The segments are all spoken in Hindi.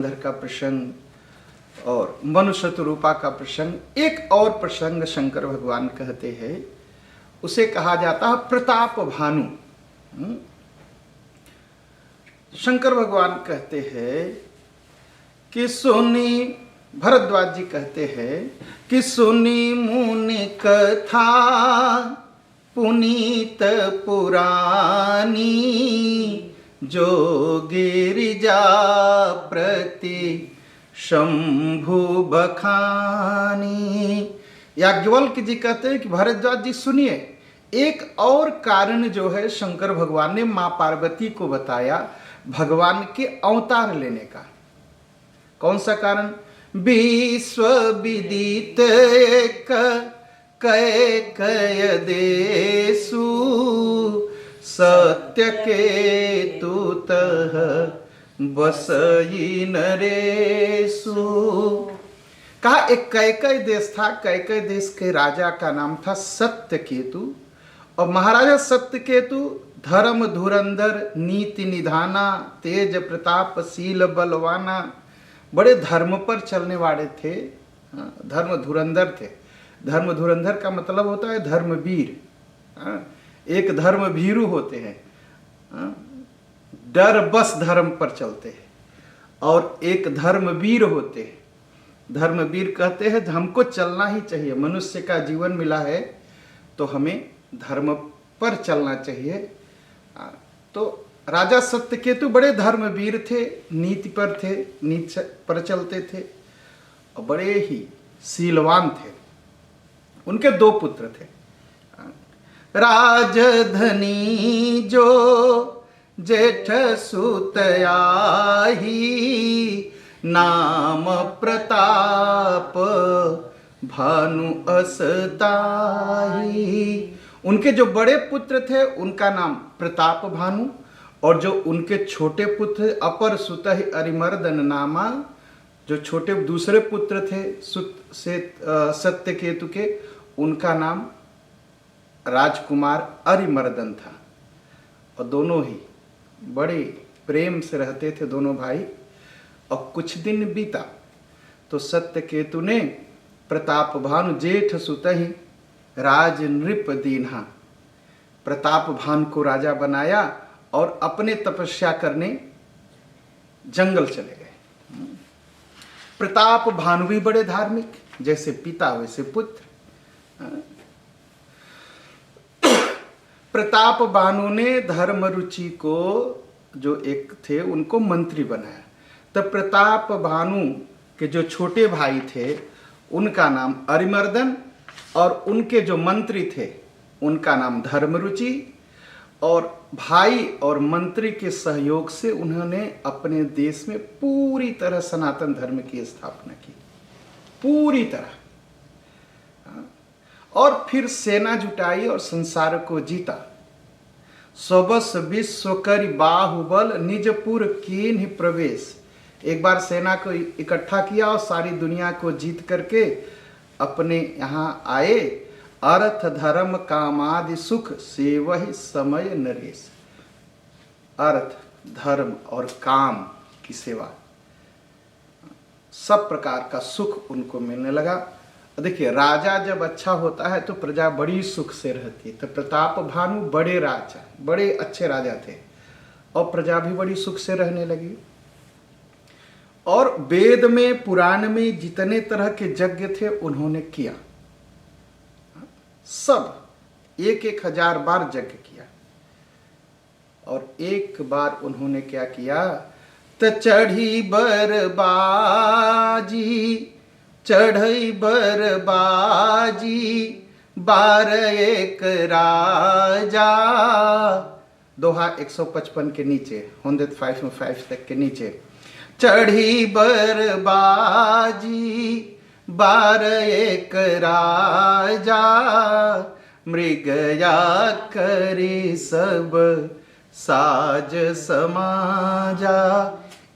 धर का प्रसंग और मनुष्य रूपा का प्रसंग, एक और प्रसंग शंकर भगवान कहते हैं, उसे कहा जाता है प्रताप भानु। शंकर भगवान कहते हैं कि सुनी, भरद्वाज जी कहते हैं कि सुनी मुनि कथा पुनीत पुरानी, जो गिरिजा प्रति शंभु बखानी। याज्ञवल्क जी कहते हैं कि भरद्वाज जी सुनिए, एक और कारण जो है शंकर भगवान ने मां पार्वती को बताया भगवान के अवतार लेने का। कौन सा कारण? विश्व विदित एक कय कय देसु, सत्य के तुतः बसई नरेसु। कहा एक कैकय देश था, कैकय देश के राजा का नाम था सत्यकेतु, और महाराजा सत्यकेतु धर्म धुरंधर, नीति निधाना, तेज प्रताप, शील बलवाना, बड़े धर्म पर चलने वाले थे, धर्म धुरंधर थे। धर्म धुरंधर का मतलब होता है धर्मवीर। एक धर्म भीरू होते हैं, डर बस धर्म पर चलते हैं, और एक धर्मवीर होते हैं। धर्मवीर कहते हैं हमको चलना ही चाहिए, मनुष्य का जीवन मिला है तो हमें धर्म पर चलना चाहिए। तो राजा सत्यकेतु बड़े धर्मवीर थे, नीति पर थे, नीति पर चलते थे और बड़े ही शीलवान थे। उनके दो पुत्र थे, राजधनी जो जेठ सुतयाही, नाम प्रताप भानु असताही। उनके जो बड़े पुत्र थे उनका नाम प्रताप भानु, और जो उनके छोटे पुत्र अपर सुतहि अरिमर्दन नामा, जो छोटे दूसरे पुत्र थे सुत से सत्यकेतु के, उनका नाम राजकुमार अरिमर्दन था। और दोनों ही बड़े प्रेम से रहते थे दोनों भाई। और कुछ दिन बीता तो सत्यकेतु ने प्रताप भानु जेठ सुतहि राज नृप दीन्हा, प्रताप भानु को राजा बनाया और अपने तपस्या करने जंगल चले गए। प्रताप भानु भी बड़े धार्मिक, जैसे पिता वैसे पुत्र। प्रताप भानु ने धर्म रुचि को, जो एक थे, उनको मंत्री बनाया। तब प्रताप भानु के जो छोटे भाई थे उनका नाम अरिमर्दन, और उनके जो मंत्री थे उनका नाम धर्मरुचि। और भाई और मंत्री के सहयोग से उन्होंने अपने देश में पूरी तरह सनातन धर्म की स्थापना की, पूरी तरह। और फिर सेना जुटाई और संसार को जीता। स्वबस विश्व करि बाहुबल, निजपुर कीन्ह प्रवेश। एक बार सेना को इकट्ठा किया और सारी दुनिया को जीत करके अपने यहाँ आए। अर्थ धर्म कामादि सुख सेवहि समय नरेश। अर्थ धर्म और काम की सेवा, सब प्रकार का सुख उनको मिलने लगा। देखिए, राजा जब अच्छा होता है तो प्रजा बड़ी सुख से रहती है। तो प्रताप भानु बड़े राजा, बड़े अच्छे राजा थे, और प्रजा भी बड़ी सुख से रहने लगी। और वेद में, पुराण में जितने तरह के यज्ञ थे उन्होंने किया, सब 1,000 बार यज्ञ किया। और एक बार उन्होंने क्या किया, त चढ़ी बरबाजी, चढ़ई बरबाजी, 12 राजा। दोहा 155 के नीचे, 105 तक के नीचे। चढ़ी बरबाजी, 12 राजा, मृगया करी सब साज समाजा।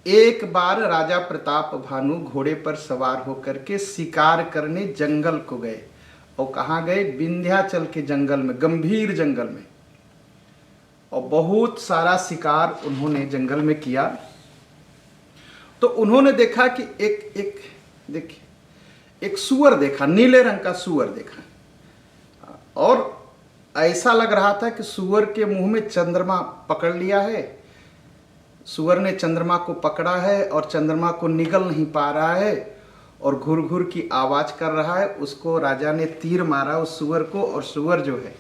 एक बार राजा प्रताप भानु घोड़े पर सवार होकर के शिकार करने जंगल को गए। और कहाँ गए? विंध्याचल के जंगल में, गंभीर जंगल में। और बहुत सारा शिकार उन्होंने जंगल में किया। तो उन्होंने देखा कि एक एक देखिए एक सूअर देखा, नीले रंग का सूअर देखा, और ऐसा लग रहा था कि सूअर के मुंह में चंद्रमा पकड़ लिया है। सूअर ने चंद्रमा को पकड़ा है और चंद्रमा को निगल नहीं पा रहा है और घुर घुर की आवाज कर रहा है। उसको राजा ने तीर मारा उस सूअर को, और सूअर जो है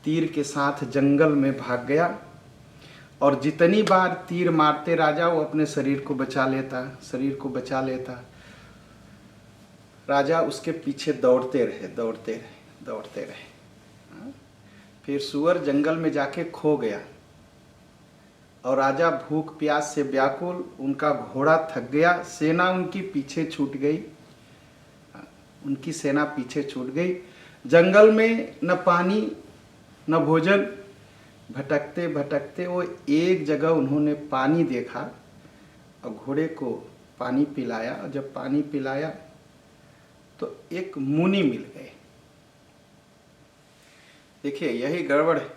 तीर के साथ जंगल में भाग गया। और जितनी बार तीर मारते राजा, वो अपने शरीर को बचा लेता, शरीर को बचा लेता। राजा उसके पीछे दौड़ते रहे, दौड़ते रहे, दौड़ते रहे। फिर सूअर जंगल में जाके खो गया और राजा भूख प्यास से व्याकुल, उनका घोड़ा थक गया, सेना उनकी पीछे छूट गई, उनकी सेना पीछे छूट गई। जंगल में न पानी न भोजन, भटकते भटकते वो एक जगह उन्होंने पानी देखा और घोड़े को पानी पिलाया। और जब पानी पिलाया तो एक मुनि मिल गए। देखिए यही गड़बड़ है।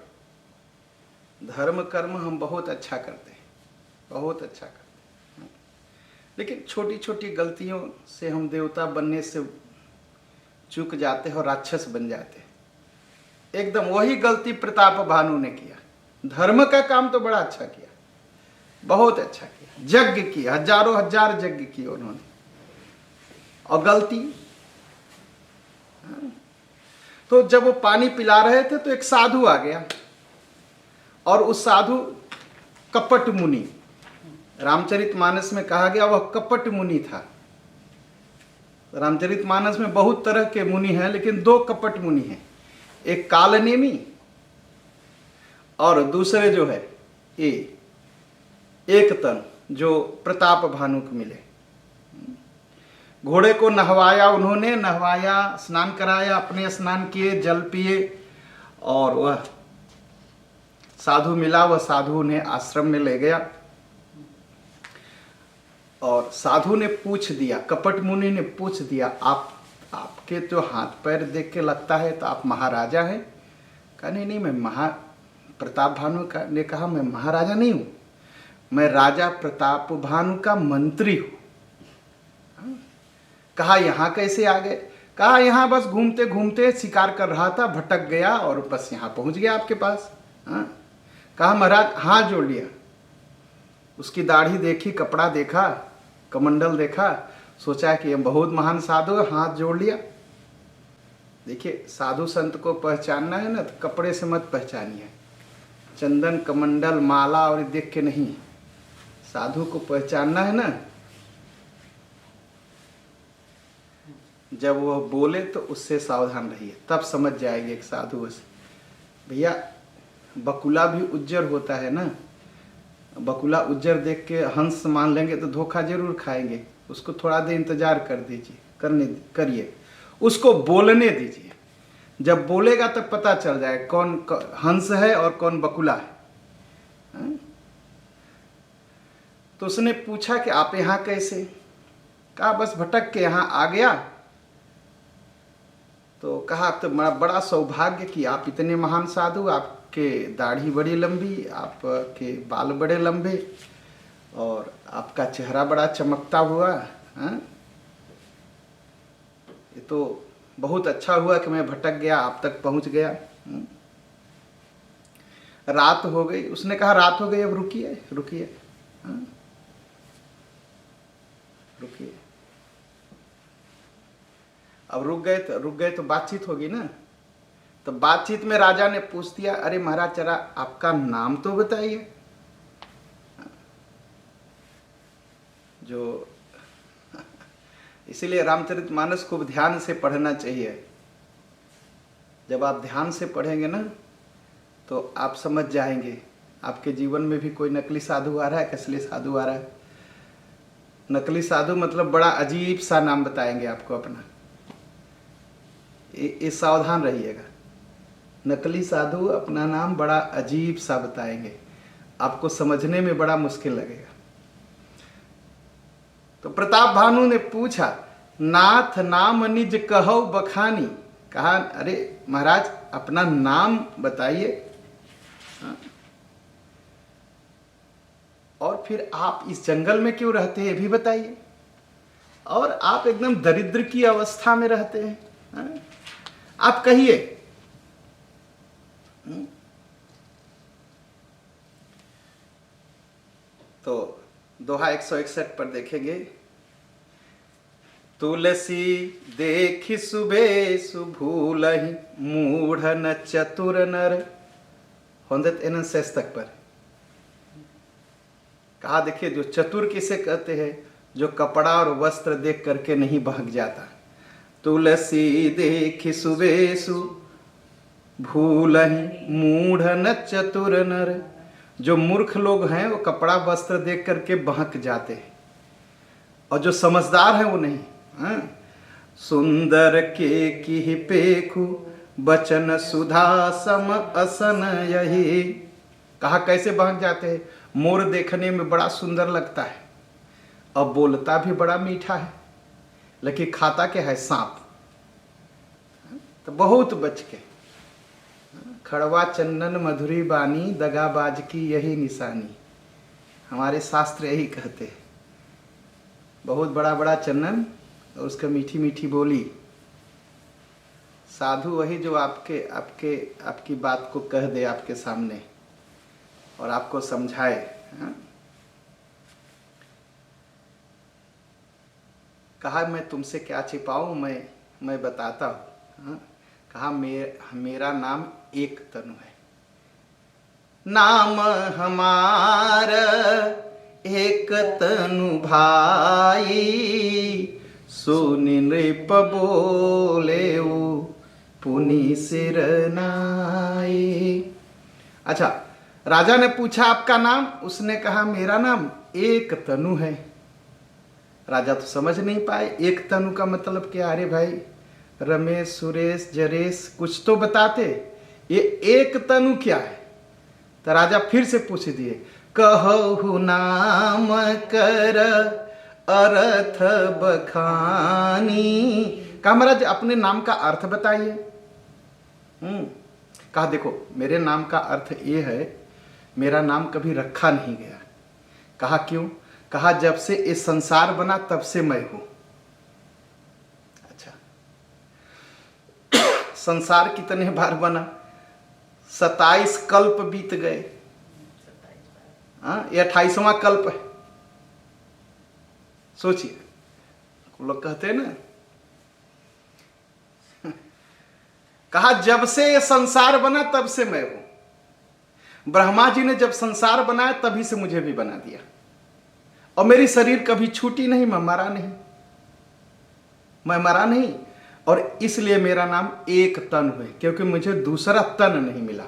धर्म कर्म हम बहुत अच्छा करते हैं, बहुत अच्छा करते हैं, लेकिन छोटी छोटी गलतियों से हम देवता बनने से चूक जाते हैं और राक्षस बन जाते हैं। एकदम वही गलती प्रताप भानु ने किया। धर्म का काम तो बड़ा अच्छा किया, बहुत अच्छा किया, यज्ञ किया, हजारों हजार यज्ञ किए उन्होंने, और गलती। तो जब वो पानी पिला रहे थे तो एक साधु आ गया, और उस साधु कपट मुनि, रामचरितमानस में कहा गया वह कपट मुनि था। रामचरितमानस में बहुत तरह के मुनि हैं, लेकिन दो कपट मुनि हैं, एक कालनेमी और दूसरे जो है ये एक तन, जो प्रताप भानु को मिले। घोड़े को नहवाया उन्होंने, नहवाया, स्नान कराया, अपने स्नान किए, जल पिए, और वह साधु मिला, वह साधु उन्हें आश्रम में ले गया। और साधु ने पूछ दिया, कपट मुनि ने पूछ दिया, आपके तो हाथ पैर देख के लगता है तो आप महाराजा हैं। कहा नहीं नहीं, मैं प्रताप भानु ने कहा मैं महाराजा नहीं हूं, मैं राजा प्रताप भानु का मंत्री हूं। कहा यहाँ कैसे आ गए? कहा यहाँ बस घूमते घूमते शिकार कर रहा था, भटक गया और बस यहाँ पहुंच गया आपके पास। कहा महाराज, हाथ जोड़ लिया। उसकी दाढ़ी देखी, कपड़ा देखा, कमंडल देखा, सोचा कि ये बहुत महान साधु है, हाथ जोड़ लिया। देखिए साधु संत को पहचानना है ना तो कपड़े से मत पहचानिए, चंदन कमंडल माला और देख के नहीं। साधु को पहचानना है ना, जब वह बोले तो उससे सावधान रहिए, तब समझ जाएंगे एक साधु से। भैया बकुला भी उज्जर होता है ना, बकुला उज्जर देख के हंस मान लेंगे तो धोखा जरूर खाएंगे। उसको थोड़ा देर इंतजार कर दीजिए, करिए, उसको बोलने दीजिए। जब बोलेगा तब पता चल जाए कौन हंस है और कौन बकुला है। तो उसने पूछा कि आप यहाँ कैसे? कहा बस भटक के यहाँ आ गया। तो कहा तो बड़ा सौभाग्य कि आप इतने महान साधु, आपके दाढ़ी बड़ी लंबी, आपके बाल बड़े लंबे, और आपका चेहरा बड़ा चमकता हुआ। ये तो बहुत अच्छा हुआ कि मैं भटक गया, आप तक पहुंच गया। रात हो गई। उसने कहा रात हो गई, अब रुकिए रुकिए रुकिए। अब रुक गए तो बातचीत होगी ना। तो बातचीत में राजा ने पूछ दिया, अरे महाराज जरा आपका नाम तो बताइए। जो इसीलिए रामचरितमानस को ध्यान से पढ़ना चाहिए। जब आप ध्यान से पढ़ेंगे ना तो आप समझ जाएंगे आपके जीवन में भी कोई नकली साधु आ रहा है कि असली साधु आ रहा है। नकली साधु मतलब बड़ा अजीब सा नाम बताएंगे आपको अपना, ये सावधान रहिएगा। नकली साधु अपना नाम बड़ा अजीब सा बताएंगे, आपको समझने में बड़ा मुश्किल लगेगा। तो प्रताप भानु ने पूछा, नाथ नाम निज कहो बखानी। कहा अरे महाराज अपना नाम बताइए। और फिर आप इस जंगल में क्यों रहते हैं ये भी बताइए। और आप एकदम दरिद्र की अवस्था में रहते हैं, हाँ? आप कहिए। तो दोहा 161 पर देखेंगे, तुलसी देखी सुबे सुभूलहि मूढ़ न चतुर नर। 161 तक पर कहा, देखिए जो चतुर किसे कहते हैं, जो कपड़ा और वस्त्र देख करके नहीं भाग जाता। तुलसी देखी सुबेसु भूलहि मूढ़ न चतुर नर। जो मूर्ख लोग हैं वो कपड़ा वस्त्र देख करके बहक जाते हैं, और जो समझदार हैं वो नहीं। हाँ? सुंदर के की पेखु बचन सुधा सम असन यही। कहा कैसे बहक जाते हैं, मोर देखने में बड़ा सुंदर लगता है और बोलता भी बड़ा मीठा है, लेकिन खाता क्या है, सांप। तो बहुत बच के। खड़वा चंदन मधुरी बानी दगाबाज की यही निशानी। हमारे शास्त्र यही कहते हैं, बहुत बड़ा बड़ा चंदन और उसका मीठी मीठी बोली। साधु वही जो आपकी बात को कह दे आपके सामने और आपको समझाए। हाँ? कहा मैं तुमसे क्या छिपाऊं, मैं बताता हूं। हाँ? कहा मेरा नाम एक तनु है। नाम हमार एक तनु भाई, सुनि नृप बोले पुनि सिर नाई। अच्छा, राजा ने पूछा आपका नाम, उसने कहा मेरा नाम एक तनु है। राजा तो समझ नहीं पाए, एक तनु का मतलब क्या। अरे भाई, रमेश सुरेश जरेश कुछ तो बताते, ये एक तनु क्या है। तो राजा फिर से पूछ दिए, कहु नाम कर अर्थ बखानी। कहा महाराज अपने नाम का अर्थ बताइए। कहा देखो मेरे नाम का अर्थ ये है, मेरा नाम कभी रखा नहीं गया। कहा क्यों। कहा जब से ये संसार बना तब से मैं हूं। अच्छा, संसार कितने बार बना, 27 कल्प बीत गए। ये 28वां कल्प है। सोचिए, लोग कहते हैं ना। कहा जब से ये संसार बना तब से मैं हूं। ब्रह्मा जी ने जब संसार बनाया तभी से मुझे भी बना दिया, और मेरी शरीर कभी छूटी नहीं, मैं मरा नहीं। और इसलिए मेरा नाम एक तन है, क्योंकि मुझे दूसरा तन नहीं मिला।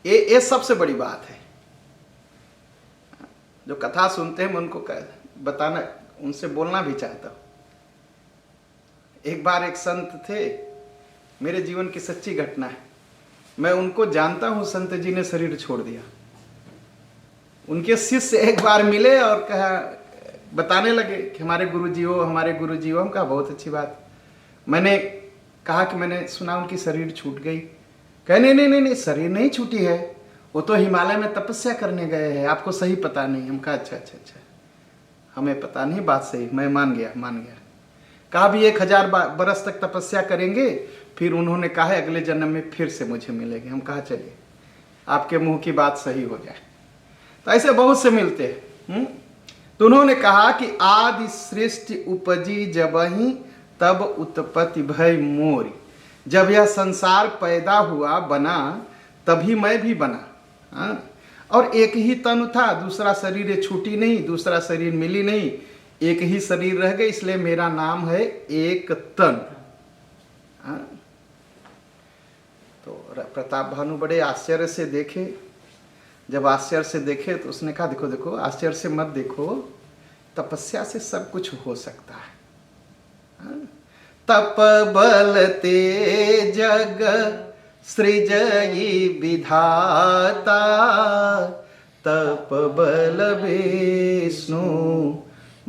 ये सबसे बड़ी बात है। जो कथा सुनते हैं मैं उनको बताना, उनसे बोलना भी चाहता हूं। एक बार एक संत थे, मेरे जीवन की सच्ची घटना है। मैं उनको जानता हूं, संत जी ने शरीर छोड़ दिया। उनके शिष्य एक बार मिले और कहा, बताने लगे कि हमारे गुरुजी हो। हम कहा बहुत अच्छी बात। मैंने कहा कि मैंने सुना उनकी शरीर छूट गई। कहे नहीं, शरीर नहीं छूटी है, वो तो हिमालय में तपस्या करने गए हैं, आपको सही पता नहीं। हम कहा अच्छा, हमें पता नहीं, बात सही, मैं मान गया। कहा भी 1000 बरस तक तपस्या करेंगे, फिर उन्होंने कहा अगले जन्म में फिर से मुझे मिलेंगे। हम कहा चलिए आपके मुंह की बात सही हो जाए। तो ऐसे बहुत से मिलते हैं। तो उन्होंने कहा कि आदि सृष्टि उपजी जबहि तब उत्पत्ति भय मोरी। जब यह संसार पैदा हुआ बना तभी मैं भी बना। हाँ? और एक ही तनु था, दूसरा शरीर छूटी नहीं, दूसरा शरीर मिली नहीं, एक ही शरीर रह गए, इसलिए मेरा नाम है एक तन। हाँ? तो प्रताप भानु बड़े आश्चर्य से देखे। जब आश्चर्य से देखे तो उसने कहा देखो आश्चर्य से मत देखो, तपस्या से सब कुछ हो सकता है। हाँ? तप बल ते जग सृजई विधाता, तप बल विष्णु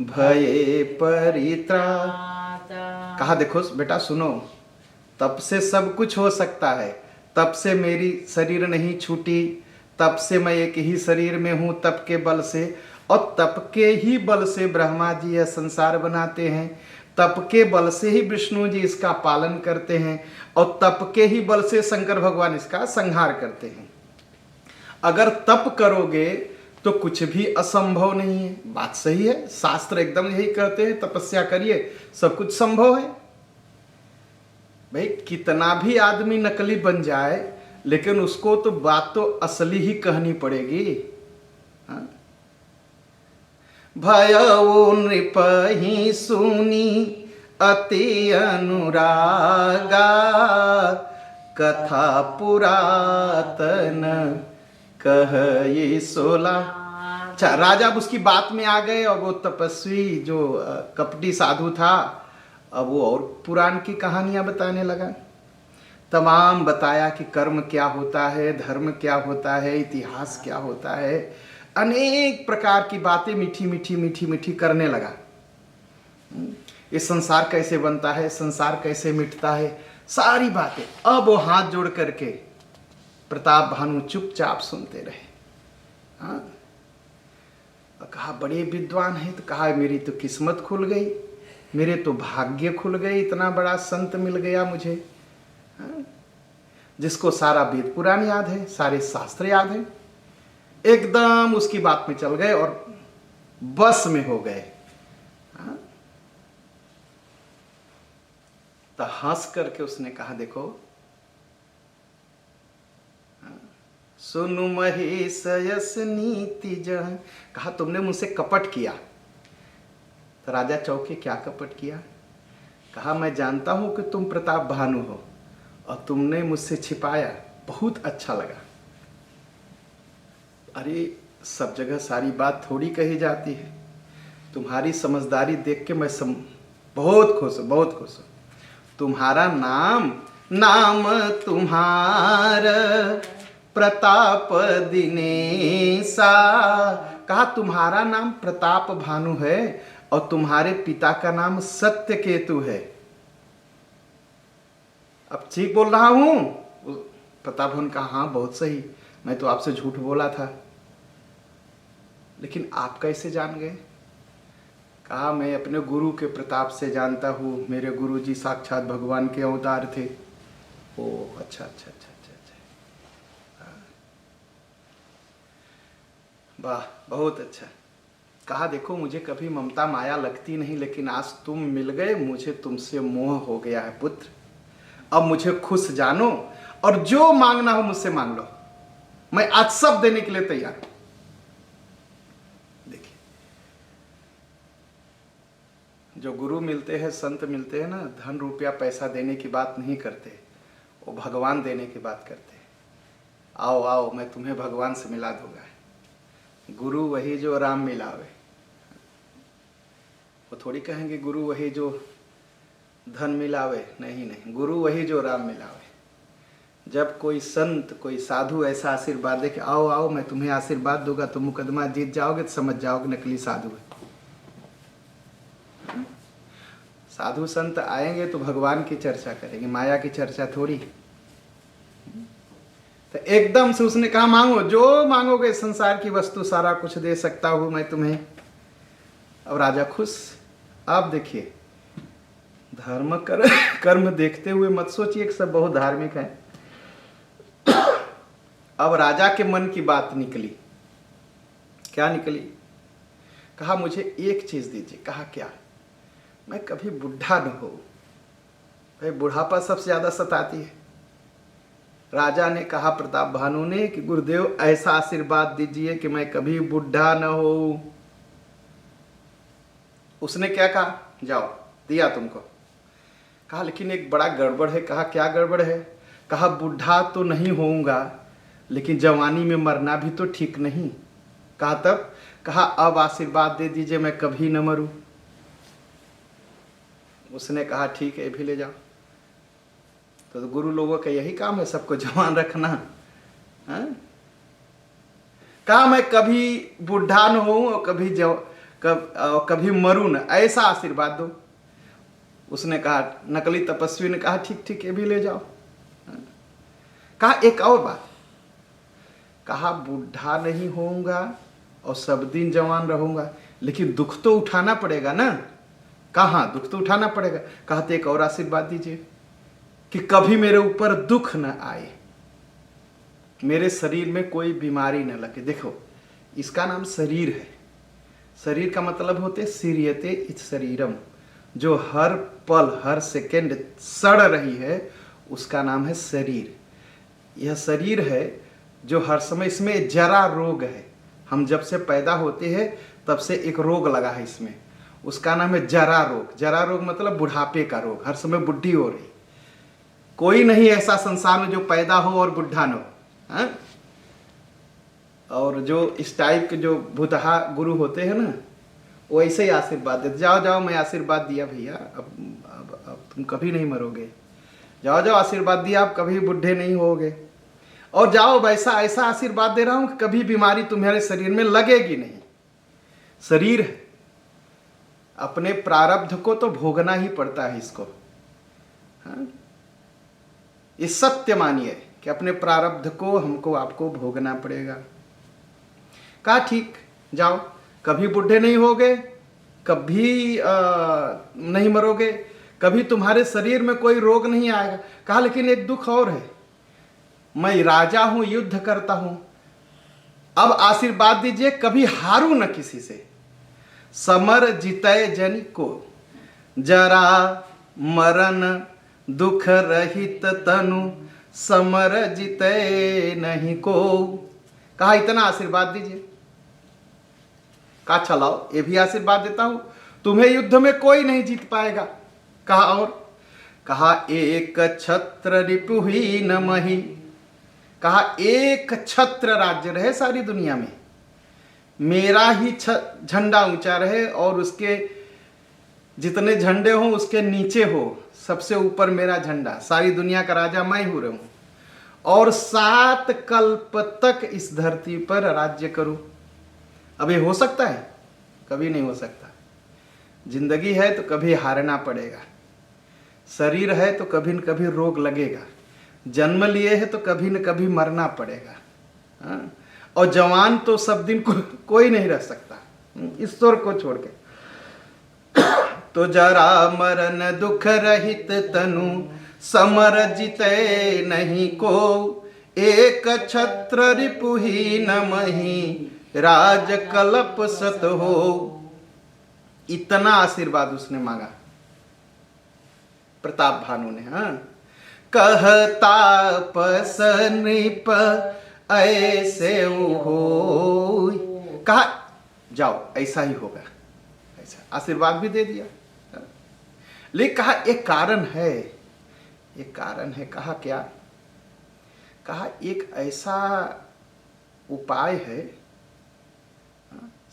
भये परित्राता। कहा देखो बेटा सुनो, तप से सब कुछ हो सकता है। तप से मेरी शरीर नहीं छूटी, तब से मैं एक ही शरीर में हूँ, तप के बल से, और तप के ही बल से ब्रह्मा जी यह संसार बनाते हैं, तप के बल से ही विष्णु जी इसका पालन करते हैं, और तप के ही बल से शंकर भगवान इसका संहार करते हैं। अगर तप करोगे तो कुछ भी असंभव नहीं है। बात सही है, शास्त्र एकदम यही कहते हैं, तपस्या करिए सब कुछ संभव है। भाई कितना भी आदमी नकली बन जाए, लेकिन उसको तो बात तो असली ही कहनी पड़ेगी। हाँ? भयउ नृपहि सुनी अति अनुरागा, कथा पुरातन कहि सोला। अच्छा, राजा अब उसकी बात में आ गए, और वो तपस्वी जो कपटी साधु था, अब वो और पुराण की कहानियां बताने लगा। तमाम बताया कि कर्म क्या होता है, धर्म क्या होता है, इतिहास क्या होता है, अनेक प्रकार की बातें मीठी मीठी मीठी मीठी करने लगा। ये संसार कैसे बनता है, संसार कैसे मिटता है, सारी बातें। अब वो हाथ जोड़ करके प्रताप भानु चुपचाप सुनते रहे। हाँ, कहा बड़े विद्वान है, तो कहा मेरी तो किस्मत खुल गई, मेरे तो भाग्य खुल गए, इतना बड़ा संत मिल गया मुझे। हाँ? जिसको सारा वेद पुराण याद है, सारे शास्त्र याद है, एकदम उसकी बात में चल गए और बस में हो गए। हाँ? तो हंस करके उसने कहा देखो, सुनु महेश यस नीति जन, कहा तुमने मुझसे कपट किया। तो राजा चौके क्या कपट किया? कहा मैं जानता हूं कि तुम प्रताप भानु हो, और तुमने मुझसे छिपाया, बहुत अच्छा लगा। अरे सब जगह सारी बात थोड़ी कही जाती है, तुम्हारी समझदारी देख के मैं बहुत खुश हूं, बहुत खुश हूं। तुम्हारा नाम तुम्हारा प्रताप दिनेशा, कहा तुम्हारा नाम प्रताप भानु है, और तुम्हारे पिता का नाम सत्य केतु है। अब ठीक बोल रहा हूं? प्रताप भानु कहा हाँ बहुत सही, मैं तो आपसे झूठ बोला था, लेकिन आप कैसे जान गए? कहा मैं अपने गुरु के प्रताप से जानता हूँ, मेरे गुरु जी साक्षात भगवान के अवतार थे। ओ अच्छा अच्छा अच्छा अच्छा अच्छा, वाह बहुत अच्छा। कहा देखो मुझे कभी ममता माया लगती नहीं, लेकिन आज तुम मिल गए, मुझे तुमसे मोह हो गया है पुत्र। अब मुझे खुश जानो, और जो मांगना हो मुझसे मांग लो, मैं आज सब देने के लिए तैयार हूं। देखिए, जो गुरु मिलते हैं, संत मिलते हैं ना, धन रुपया पैसा देने की बात नहीं करते, वो भगवान देने की बात करते हैं। आओ आओ मैं तुम्हें भगवान से मिला दूंगा। गुरु वही जो राम मिलावे। वो थोड़ी कहेंगे गुरु वही जो धन मिलावे, नहीं नहीं, गुरु वही जो राम मिलावे। जब कोई संत कोई साधु ऐसा आशीर्वाद दे कि आओ आओ मैं तुम्हें आशीर्वाद दूंगा, तुम मुकदमा जीत जाओगे, तो समझ जाओगे नकली साधु है। साधु संत आएंगे तो भगवान की चर्चा करेंगे, माया की चर्चा थोड़ी। तो एकदम से उसने कहा मांगो, जो मांगोगे संसार की वस्तु सारा कुछ दे सकता हूं मैं तुम्हें। अब राजा खुश। आप देखिए, धर्म कर्म देखते हुए मत सोचिए कि सब बहुत धार्मिक है। अब राजा के मन की बात निकली। क्या निकली? कहा मुझे एक चीज दीजिए। कहा क्या? मैं कभी बुढ़ा न हो। भाई बुढ़ापा सबसे ज्यादा सताती है। राजा ने कहा प्रताप भानु ने कि गुरुदेव ऐसा आशीर्वाद दीजिए कि मैं कभी बुढ़ा न हो। उसने क्या कहा? जाओ, दिया तुमको। कहा लेकिन एक बड़ा गड़बड़ है। कहा क्या गड़बड़ है? कहा बुढ़ा तो नहीं होऊंगा, लेकिन जवानी में मरना भी तो ठीक नहीं। कहा तब? कहा अब आशीर्वाद दे दीजिए मैं कभी न मरूं। उसने कहा ठीक है, भी ले जाओ। तो गुरु लोगों का यही काम है, सबको जवान रखना। कहा मैं कभी बुढ़ा न होऊं और कभी मरूं न, ऐसा आशीर्वाद दो। उसने कहा, नकली तपस्वी ने कहा ठीक ठीक, ये भी ले जाओ। कहा एक और बात, कहा बूढ़ा नहीं होऊंगा और सब दिन जवान रहूंगा, लेकिन दुख तो उठाना पड़ेगा ना। कहाँ दुख तो उठाना पड़ेगा। कहते एक और आशीर्वाद दीजिए कि कभी मेरे ऊपर दुख न आए, मेरे शरीर में कोई बीमारी न लगे। देखो इसका नाम शरीर है। शरीर का मतलब होते सीरियते इस शरीरम, जो हर पल हर सेकंड सड़ रही है उसका नाम है शरीर। यह शरीर है जो हर समय, इसमें जरा रोग है। हम जब से पैदा होते हैं तब से एक रोग लगा है इसमें, उसका नाम है जरा रोग। जरा रोग मतलब बुढ़ापे का रोग, हर समय बुढ़ी हो रही। कोई नहीं ऐसा संसार में जो पैदा हो और बुढ़ा न हो। हाँ? और जो इस टाइप के जो भूतहा गुरु होते हैं ना, वो ऐसे ही आशीर्वाद देते, जाओ जाओ मैं आशीर्वाद दिया भैया, अब तुम कभी नहीं मरोगे, जाओ जाओ आशीर्वाद दिया, आप कभी बुढ़े नहीं होगे, और जाओ वैसा ऐसा आशीर्वाद दे रहा हूं कि कभी बीमारी तुम्हारे शरीर में लगेगी नहीं। शरीर है, अपने प्रारब्ध को तो भोगना ही पड़ता है इसको। हाँ? इस सत्य मानिए कि अपने प्रारब्ध को हमको आपको भोगना पड़ेगा। कहा ठीक, जाओ, कभी बुढ़े नहीं होगे, कभी नहीं मरोगे, कभी तुम्हारे शरीर में कोई रोग नहीं आएगा। कहा लेकिन एक दुख और है, मैं राजा हूं, युद्ध करता हूं, अब आशीर्वाद दीजिए कभी हारू न किसी से। समर जितय जन को, जरा मरण दुख रहित तनु, समर जितय नहीं को। कहा इतना आशीर्वाद दीजिए। कहा चलाओ ये भी आशीर्वाद देता हूं, तुम्हें युद्ध में कोई नहीं जीत पाएगा। कहा और, कहा एक छत्र रिपुहीन मही। कहा एक छत्र राज्य रहे सारी दुनिया में, मेरा ही झंडा ऊंचा रहे, और उसके जितने झंडे हो उसके नीचे हो, सबसे ऊपर मेरा झंडा, सारी दुनिया का राजा मैं ही रहूं, और 7 कल्प तक इस धरती पर राज्य करूं। अब ये हो सकता है? कभी नहीं हो सकता। जिंदगी है तो कभी हारना पड़ेगा, शरीर है तो कभी न कभी रोग लगेगा, जन्म लिए है तो कभी न कभी मरना पड़ेगा। हाँ? और जवान तो सब दिन कोई नहीं रह सकता ईश्वर को छोड़ के। तो जरा मरण दुख रहित तनु, समर जिते नहीं को, एक छत्र रिपुहीन मही, राज कल्प सत हो। इतना आशीर्वाद उसने मांगा प्रताप भानु ने। हाँ, कहता पस नृप ऐसे हो। कहा जाओ ऐसा ही होगा, ऐसा आशीर्वाद भी दे दिया। लेकिन कहा एक कारण है, एक कारण है। कहा क्या? कहा एक ऐसा उपाय है,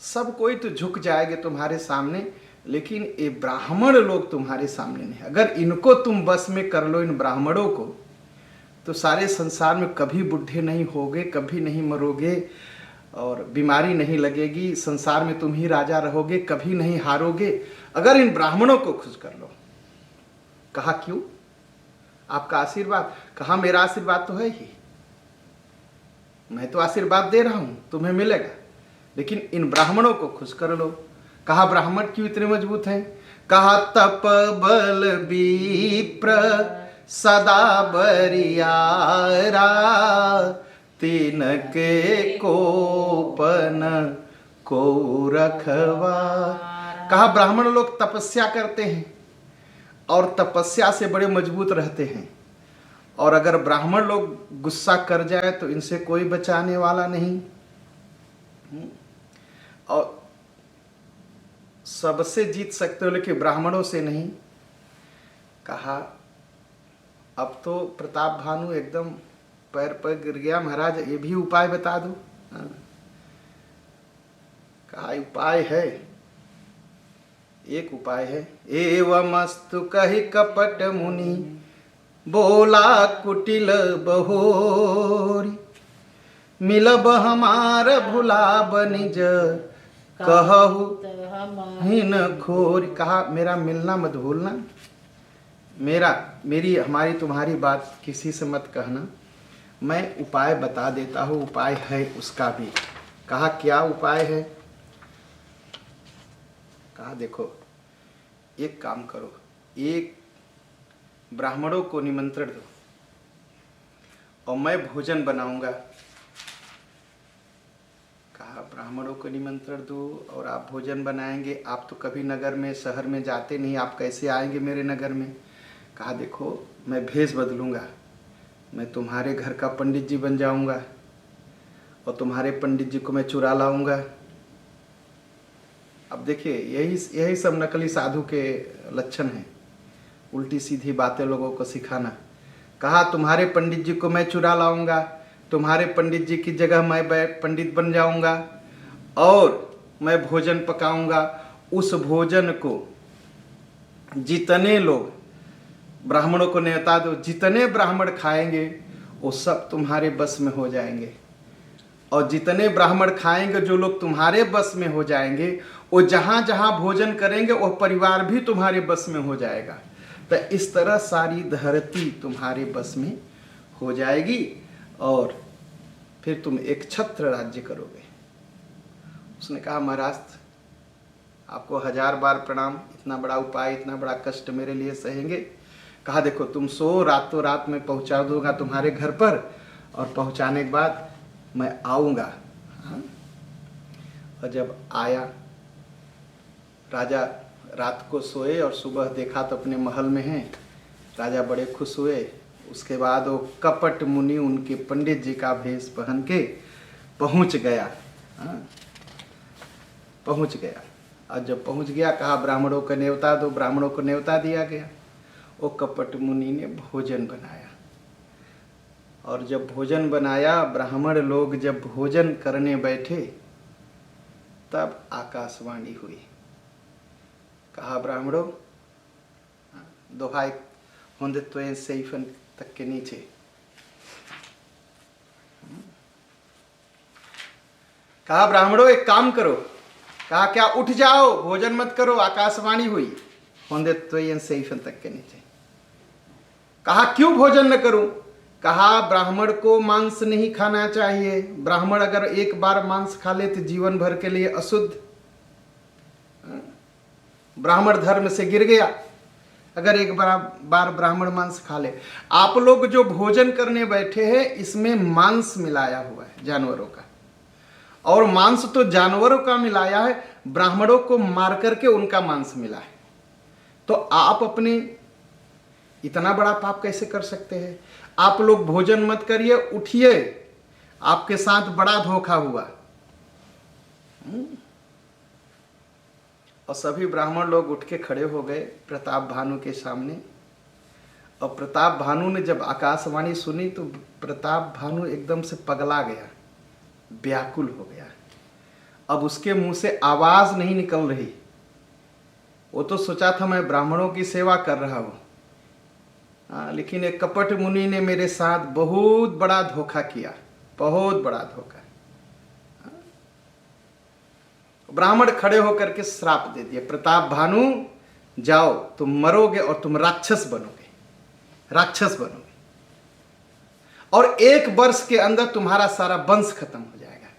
सब कोई तो झुक जाएंगे तुम्हारे सामने, लेकिन ये ब्राह्मण लोग तुम्हारे सामने नहीं। अगर इनको तुम बस में कर लो, इन ब्राह्मणों को, तो सारे संसार में कभी बुढ़े नहीं होगे, कभी नहीं मरोगे, और बीमारी नहीं लगेगी, संसार में तुम ही राजा रहोगे, कभी नहीं हारोगे, अगर इन ब्राह्मणों को खुश कर लो। कहा क्यों? आपका आशीर्वाद। कहा मेरा आशीर्वाद तो है ही, मैं तो आशीर्वाद दे रहा हूं, तुम्हें मिलेगा, लेकिन इन ब्राह्मणों को खुश कर लो। कहा ब्राह्मण क्यों इतने मजबूत हैं? कहा तप बल विप्र सदा बरियारा, तीन के कोपन को रखवा। कहा ब्राह्मण लोग तपस्या करते हैं और तपस्या से बड़े मजबूत रहते हैं, और अगर ब्राह्मण लोग गुस्सा कर जाए तो इनसे कोई बचाने वाला नहीं, और सबसे जीत सकते हो लेकिन ब्राह्मणों से नहीं। कहा अब तो प्रताप भानु एकदम पैर पर गिर गया, महाराज ये भी उपाय बता दो। कहा उपाय है, एक उपाय है। एवमस्तु कहि कपट मुनि, बोला कुटिल बहोरी, मिलब हमार भुलाब निज, कहु हिन खोरी। कहा मेरा मिलना मत भूलना, मेरी हमारी तुम्हारी बात किसी से मत कहना, मैं उपाय बता देता हूँ, उपाय है उसका भी। कहा क्या उपाय है? कहा देखो, एक काम करो, एक ब्राह्मणों को निमंत्रण दो और मैं भोजन बनाऊंगा। कहा ब्राह्मणों को निमंत्रण दो और आप भोजन बनाएंगे? आप तो कभी नगर में, शहर में जाते नहीं, आप कैसे आएंगे मेरे नगर में? कहा देखो, मैं भेष बदलूंगा, मैं तुम्हारे घर का पंडित जी बन जाऊंगा और तुम्हारे पंडित जी को मैं चुरा लाऊंगा। अब देखिए, यही सब नकली साधु के लक्षण हैं, उल्टी सीधी बातें लोगों को सिखाना। कहा तुम्हारे पंडित जी को मैं चुरा लाऊंगा, तुम्हारे पंडित जी की जगह मैं पंडित बन जाऊंगा और मैं भोजन पकाऊंगा। उस भोजन को जितने लोग, ब्राह्मणों को न्योता दो, जितने ब्राह्मण खाएंगे वो सब तुम्हारे बस में हो जाएंगे। और जितने ब्राह्मण खाएंगे, जो लोग तुम्हारे बस में हो जाएंगे, वो जहां जहां भोजन करेंगे वह परिवार भी तुम्हारे बस में हो जाएगा। तो इस तरह सारी धरती तुम्हारे बस में हो जाएगी और फिर तुम एक छत्र राज्य करोगे। उसने कहा महाराज, आपको 1000 बार प्रणाम, इतना बड़ा उपाय, इतना बड़ा कष्ट मेरे लिए सहेंगे? कहा देखो, तुम सो, रातों रात में पहुंचा दूंगा तुम्हारे घर पर और पहुंचाने के बाद मैं आऊंगा। और जब आया, राजा रात को सोए और सुबह देखा तो अपने महल में हैं। राजा बड़े खुश हुए। उसके बाद वो कपट मुनि उनके पंडित जी का भेष पहन के पहुंच गया। पहुंच गया और जब पहुंच गया, कहा ब्राह्मणों को न्योता दो। ब्राह्मणों को न्योता दिया गया। वो कपट मुनि ने भोजन बनाया और जब भोजन बनाया, ब्राह्मण लोग जब भोजन करने बैठे, तब आकाशवाणी हुई। कहा ब्राह्मणों, दोहाई होंदे त्वें सैफन तक के नीचे। कहा ब्राह्मणों एक काम करो। कहा क्या? उठ जाओ, भोजन मत करो, आकाशवाणी हुई। होंदे त्वें सैफन तक के नीचे। कहा क्यों भोजन न करूं? कहा ब्राह्मण को मांस नहीं खाना चाहिए। ब्राह्मण अगर एक बार मांस खा ले तो जीवन भर के लिए अशुद्ध, ब्राह्मण धर्म से गिर गया अगर एक बार ब्राह्मण मांस खा ले। आप लोग जो भोजन करने बैठे हैं, इसमें मांस मिलाया हुआ है जानवरों का, और मांस तो जानवरों का मिलाया है, ब्राह्मणों को मार करके उनका मांस मिला है। तो आप अपने इतना बड़ा पाप कैसे कर सकते हैं? आप लोग भोजन मत करिए, उठिए, आपके साथ बड़ा धोखा हुआ। और सभी ब्राह्मण लोग उठ के खड़े हो गए प्रताप भानु के सामने। और प्रताप भानु ने जब आकाशवाणी सुनी तो प्रताप भानु एकदम से पगला गया, व्याकुल हो गया। अब उसके मुंह से आवाज नहीं निकल रही। वो तो सोचा था मैं ब्राह्मणों की सेवा कर रहा हूं, लेकिन एक कपट मुनि ने मेरे साथ बहुत बड़ा धोखा किया, बहुत बड़ा धोखा। ब्राह्मण खड़े होकर के श्राप दे दिए, प्रताप भानु जाओ, तुम मरोगे और तुम राक्षस बनोगे, राक्षस बनोगे, और 1 वर्ष के अंदर तुम्हारा सारा वंश खत्म हो जाएगा।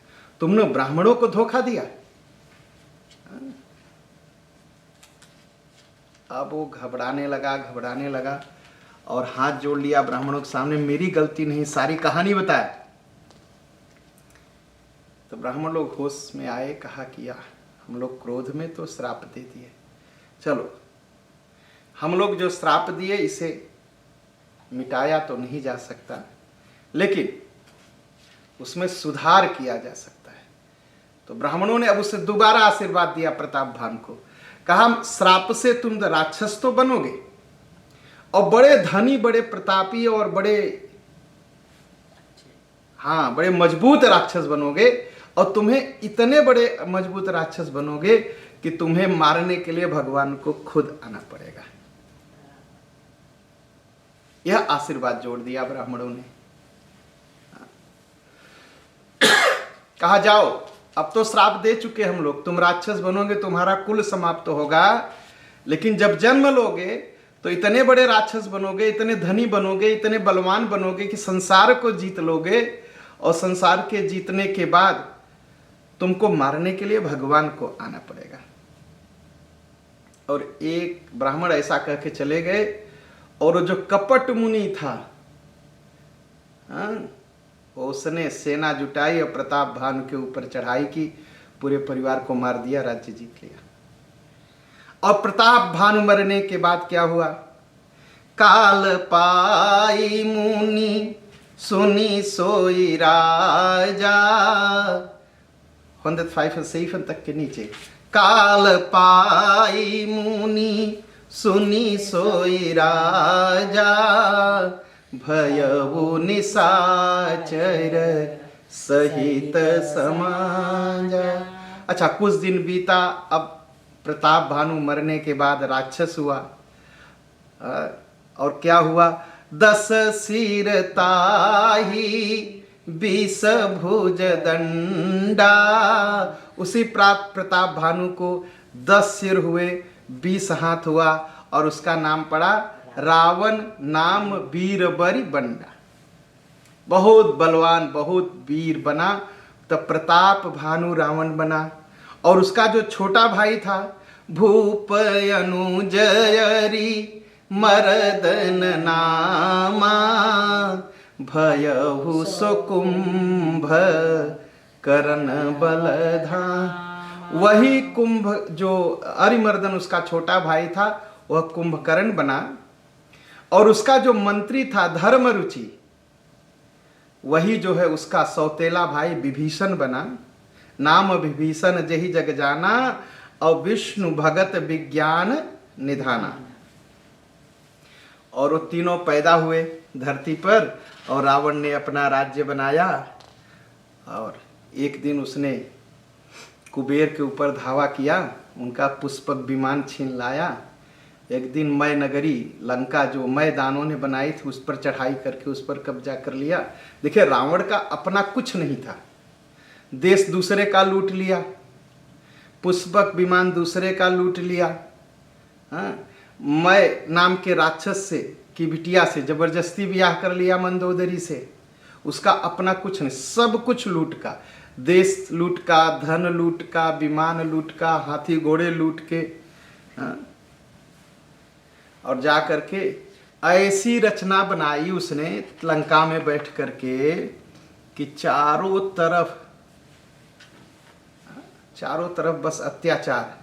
तुमने ब्राह्मणों को धोखा दिया। अब वो घबराने लगा और हाथ जोड़ लिया ब्राह्मणों के सामने, मेरी गलती नहीं, सारी कहानी बताया। तो ब्राह्मण लोग होश में आए। कहा किया, हम लोग क्रोध में तो श्राप दे दिए, चलो हम लोग जो श्राप दिए इसे मिटाया तो नहीं जा सकता, लेकिन उसमें सुधार किया जा सकता है। तो ब्राह्मणों ने अब उसे दोबारा आशीर्वाद दिया प्रताप भानु को। कहा श्राप से तुम राक्षस तो बनोगे और बड़े धनी, बड़े प्रतापी और बड़े मजबूत राक्षस बनोगे, और तुम्हें इतने बड़े मजबूत राक्षस बनोगे कि तुम्हें मारने के लिए भगवान को खुद आना पड़ेगा। यह आशीर्वाद जोड़ दिया ब्राह्मणों ने। कहा जाओ, अब तो श्राप दे चुके हम लोग, तुम राक्षस बनोगे, तुम्हारा कुल समाप्त होगा, लेकिन जब जन्म लोगे तो इतने बड़े राक्षस बनोगे, इतने धनी बनोगे, इतने बलवान बनोगे कि संसार को जीत लोगे, और संसार के जीतने के बाद तुमको मारने के लिए भगवान को आना पड़ेगा। और एक ब्राह्मण ऐसा कह के चले गए, और जो कपट मुनि था, उसने सेना जुटाई और प्रताप भानु के ऊपर चढ़ाई की, पूरे परिवार को मार दिया, राज्य जीत लिया। और प्रताप भानु मरने के बाद क्या हुआ? काल पाई मुनि सुनी सोई राजा, 105 और 7 तक के नीचे। काल पाई मुनि सुनी सोई राजा, भयउ निशाचर सहित समाजा। अच्छा, कुछ दिन बीता। अब प्रताप भानु मरने के बाद राक्षस हुआ, और क्या हुआ? 10 सिर ताही 20 भुज दंडा। उसी प्रताप भानु को 10 सिर हुए, 20 हाथ हुआ, और उसका नाम पड़ा रावण, नाम वीर बरी बंडा। बहुत बलवान, बहुत वीर बना। तब प्रताप भानु रावण बना। और उसका जो छोटा भाई था, भूप अनुजयरी मरदन नामा, भयहु सुकुंभ करण बलधा। वही कुंभ, जो अरिमर्दन उसका छोटा भाई था, वह कुंभकर्ण बना। और उसका जो मंत्री था धर्मरुचि, वही जो है उसका सौतेला भाई विभीषण बना। नाम विभीषण जहि जग जाना, और विष्णु भगत विज्ञान निधाना। और वो तीनों पैदा हुए धरती पर, और रावण ने अपना राज्य बनाया। और एक दिन उसने कुबेर के ऊपर धावा किया, उनका पुष्पक विमान छीन लाया। एक दिन मय नगरी, लंका जो मय दानों ने बनाई थी, उस पर चढ़ाई करके उस पर कब्जा कर लिया। देखिए, रावण का अपना कुछ नहीं था, देश दूसरे का लूट लिया, पुष्पक विमान दूसरे का लूट लिया। मय नाम के राक्षस से की बिटिया से जबरदस्ती ब्याह कर लिया मंदोदरी से। उसका अपना कुछ नहीं, सब कुछ लूट का, देश लूट का, धन लूट का, विमान लूट का, हाथी घोड़े लूट के। और जा करके ऐसी रचना बनाई उसने लंका में बैठ करके कि चारों तरफ बस अत्याचार।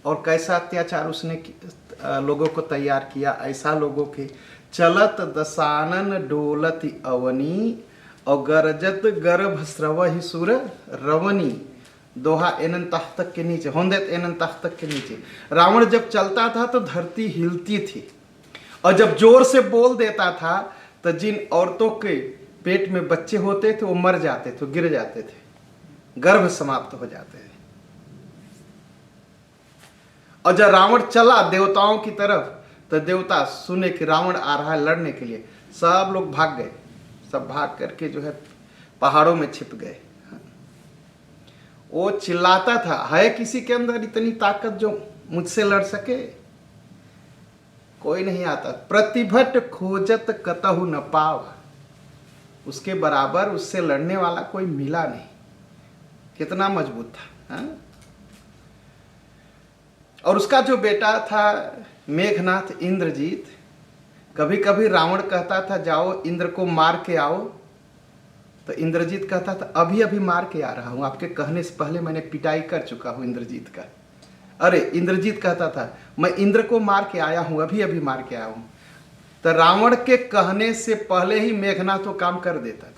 और कैसा अत्याचार उसने लोगों को तैयार किया? ऐसा लोगों के चलत दसानन डोलत अवनी, और गरजत गर्भ स्रवहि सुर रवनी। दोहा एनन तख्त तक के नीचे, होंदेत एनन तख्त तक के नीचे। रावण जब चलता था तो धरती हिलती थी, और जब जोर से बोल देता था तो जिन औरतों के पेट में बच्चे होते थे वो मर जाते थे, गिर जाते थे, गर्भ समाप्त हो जाते थे। और जब रावण चला देवताओं की तरफ, तो देवता सुने कि रावण आ रहा है लड़ने के लिए, सब लोग भाग गए। सब भाग करके जो है पहाड़ों में छिप गए। वो चिल्लाता था, है किसी के अंदर इतनी ताकत जो मुझसे लड़ सके? कोई नहीं आता। प्रतिभट खोजत कतहु न पाव, उसके बराबर उससे लड़ने वाला कोई मिला नहीं। कितना मजबूत था। और उसका जो बेटा था मेघनाथ, इंद्रजीत, कभी कभी रावण कहता था जाओ इंद्र को मार के आओ, तो इंद्रजीत कहता था अभी अभी मार के आ रहा हूं, आपके कहने से पहले मैंने पिटाई कर चुका हूं इंद्रजीत का। अरे इंद्रजीत कहता था मैं इंद्र को मार के आया हूं, अभी अभी मार के आया हूं। तो रावण के कहने से पहले ही मेघनाथ तो काम कर देता था।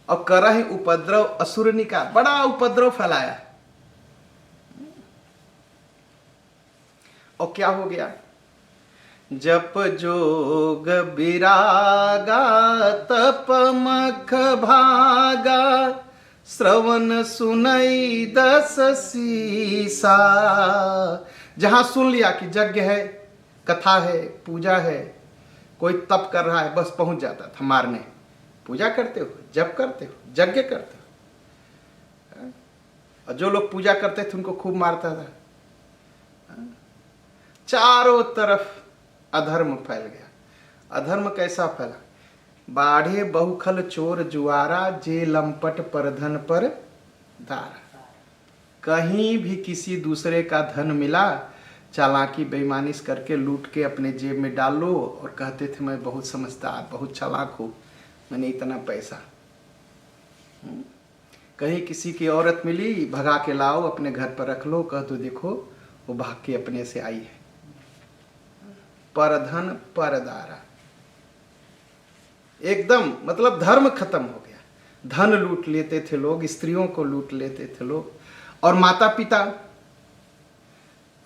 और करहि उपद्रव असुरनी का, बड़ा उपद्रव फैलाया। और क्या हो गया? जप जोग विरागा तप मख भागा, श्रवण सुनई 10 सीसा। जहां सुन लिया कि यज्ञ है, कथा है, पूजा है, कोई तप कर रहा है, बस पहुंच जाता था मारने। पूजा करते हो, जप करते हो, यज्ञ करते हो। और जो लोग पूजा करते थे उनको खूब मारता था। चारों तरफ अधर्म फैल गया। अधर्म कैसा फैला? बाढ़े बहुखल चोर जुआरा, जे लंपट परधन पर दारा। कहीं भी किसी दूसरे का धन मिला, चालाकी बेईमानी करके लूट के अपने जेब में डाल लो और कहते थे मैं बहुत समझदार, बहुत चालाक हूँ, मैंने इतना पैसा। कहीं किसी की औरत मिली, भगा के लाओ, अपने घर पर रख लो, कह दो देखो वो भाग के अपने से आई है। परधन परदारा, एकदम मतलब धर्म खत्म हो गया। धन लूट लेते थे लोग, स्त्रियों को लूट लेते थे लोग। और माता पिता,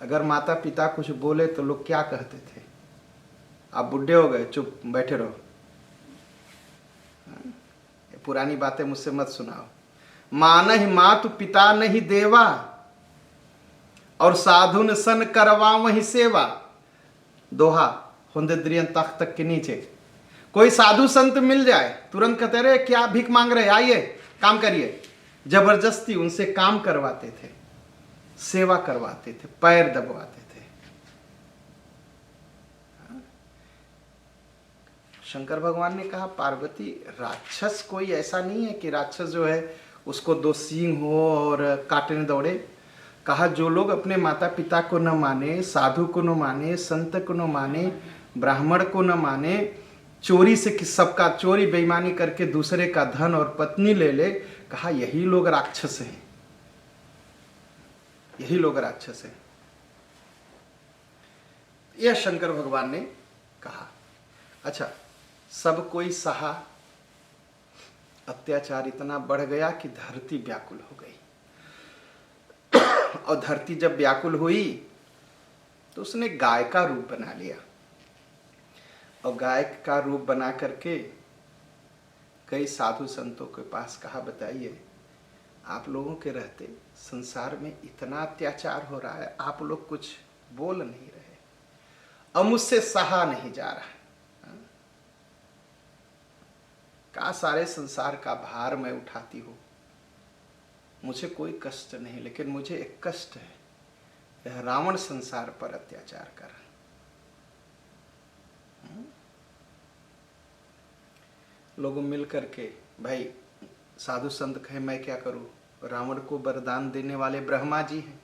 अगर माता पिता कुछ बोले तो लोग क्या कहते थे? आप बुढ़े हो गए, चुप बैठे रहो, ये पुरानी बातें मुझसे मत सुनाओ। मानहि मातु पिता नहीं देवा, और साधुन सन करवा वही सेवा। दोहा हुंदद्रियन तख्त तक के नीचे। कोई साधु संत मिल जाए, तुरंत कहते रहे क्या भीख मांग रहे, आइए काम करिए। जबरदस्ती उनसे काम करवाते थे, सेवा करवाते थे, पैर दबवाते थे। शंकर भगवान ने कहा पार्वती, राक्षस कोई ऐसा नहीं है कि राक्षस जो है उसको दो सींग हो और काटने दौड़े। कहा जो लोग अपने माता पिता को न माने, साधु को न माने, संत को न माने, ब्राह्मण को न माने, चोरी से सबका चोरी बेईमानी करके दूसरे का धन और पत्नी ले ले, कहा यही लोग राक्षस हैं, यही लोग राक्षस हैं। यह शंकर भगवान ने कहा। अच्छा, सब कोई सहा, अत्याचार इतना बढ़ गया कि धरती व्याकुल हो गई। और धरती जब व्याकुल हुई तो उसने गाय का रूप बना लिया, और गाय का रूप बना करके कई साधु संतों के पास कहा बताइए आप लोगों के रहते संसार में इतना अत्याचार हो रहा है, आप लोग कुछ बोल नहीं रहे, अब मुझसे सहा नहीं जा रहा। का सारे संसार का भार मैं उठाती हूँ, मुझे कोई कष्ट नहीं, लेकिन मुझे एक कष्ट है, यह रावण संसार पर अत्याचार कर। लोगों मिल करके, भाई साधु संत कहे मैं क्या करूं, रावण को वरदान देने वाले ब्रह्मा जी हैं,